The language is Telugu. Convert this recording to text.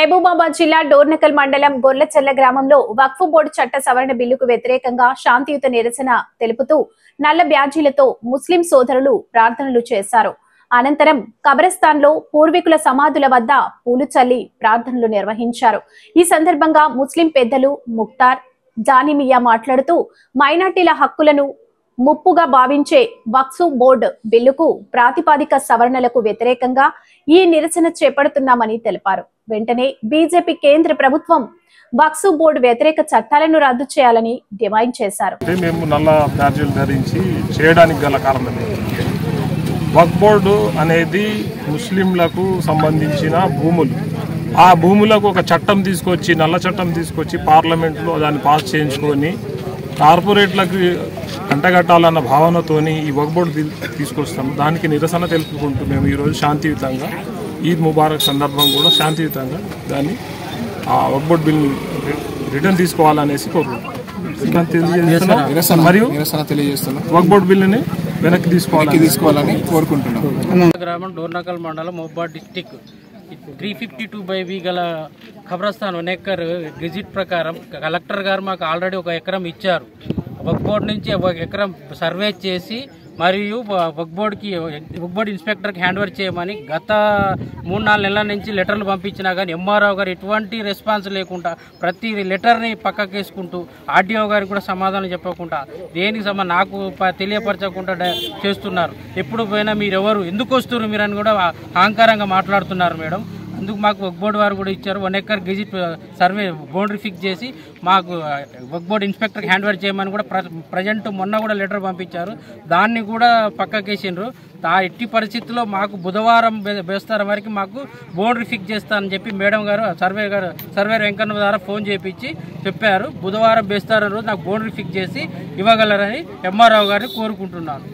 మహబూబాబాద్ జిల్లా డోర్నకల్ మండలం గొర్లచెర్ల గ్రామంలో వక్ఫ్ బోర్డు చట్ట సవరణ బిల్లుకు వ్యతిరేకంగా శాంతియుత నిరసన తెలుపుతూ నల్ల బ్యాడ్జీలతో ముస్లిం సోదరులు ప్రార్థనలు చేశారు. అనంతరం కబ్రస్థాన్లో పూర్వీకుల సమాధుల వద్ద పూలు చల్లి ప్రార్థనలు నిర్వహించారు. ఈ సందర్భంగా ముస్లిం పెద్దలు ముక్తార్ జానిమియా మాట్లాడుతూ మైనార్టీల హక్కులను ముప్పుగా భావించే వక్ఫ్ బోర్డు బిల్లుకు ప్రాతిపాదిక సవరణలకు వ్యతిరేకంగా ఈ నిరసన చేపడుతున్నామని తెలిపారు. వెంటనే బీజేపీ కేంద్ర ప్రభుత్వం వక్ఫ్ బోర్డు వ్యతిరేక చట్టాలను రద్దు చేయాలని డిమాండ్ చేశారు. మేము నల్ల బ్యాడ్జీలు ధరించి చేయడానికి గల కారణం వక్ఫ్ బోర్డు అనేది ముస్లింలకు సంబంధించిన భూములు. ఆ భూములకు ఒక చట్టం తీసుకొచ్చి నల్ల చట్టం తీసుకొచ్చి పార్లమెంట్లో దాన్ని పాస్ చేయించుకొని కార్పొరేట్లకు అంటగట్టాలన్న భావనతోని ఈ వక్ఫ్ బోర్డు తీసుకొస్తాం. దానికి నిరసన తెలుపుకుంటూ మేము ఈరోజు శాంతియుతంగా ఈద్ ముబారక్ సందర్భం కూడా శాంతియుతంగా దాన్ని ఆ వక్ఫ్ బోర్డు బిల్ని రిటర్న్ తీసుకోవాలనేసి కోరుకుంటున్నాం. మరియు వక్ఫ్ బోర్డు బిల్లుని వెనక్కి తీసుకోవాలని కోరుకుంటున్నాం. గ్రామం డోర్నకల్ మండలం మహబూబాబాద్ డిస్టిక్ 352/B గల ఖబ్రస్థాన్ 1 ఎకర్ గెజిట్ ప్రకారం కలెక్టర్ గారు మాకు ఆల్రెడీ 1 ఎకరం ఇచ్చారు. వక్ఫ్ బోర్డు నుంచి 1 ఎకరం సర్వే చేసి మరియు వక్ఫ్ బోర్డు ఇన్స్పెక్టర్కి హ్యాండ్ ఓవర్ చేయమని గత 3-4 నెలల నుంచి లెటర్లు పంపించినా కానీ ఎంఆర్ఓ గారు ఎటువంటి రెస్పాన్స్ లేకుండా ప్రతి లెటర్ని పక్కకేసుకుంటూ ఆర్డీఓ గారికి కూడా సమాధానం చెప్పకుండా దేనికి నాకు తెలియపరచకుండా చేస్తున్నారు. ఎప్పుడు పోయినా మీరెవరు ఎందుకు వస్తున్నారు మీరు అని కూడా అహంకారంగా మాట్లాడుతున్నారు మేడం. అందుకు మాకు వక్ఫ్ బోర్డు వారు కూడా ఇచ్చారు 1 acre gazette survey boundary fix చేసి మాకు వక్ఫ్ బోర్డు ఇన్స్పెక్టర్కి హ్యాండ్ ఓవర్ చేయమని కూడా ప్రజెంట్ మొన్న కూడా లెటర్ పంపించారు. దాన్ని కూడా పక్కకేసిండ్రు. ఎట్టి పరిస్థితుల్లో మాకు బుధవారం బేస్తారం వరకు మాకు బౌండరీ ఫిక్స్ చేస్తానని చెప్పి మేడం గారు సర్వేర్ వెంకన్న ద్వారా ఫోన్ చేయించి చెప్పారు. బుధవారం బేస్తారం రోజు నాకు బౌండరీ ఫిక్స్ చేసి ఇవ్వగలరని ఎంఆర్ఓ గారిని కోరుకుంటున్నాను.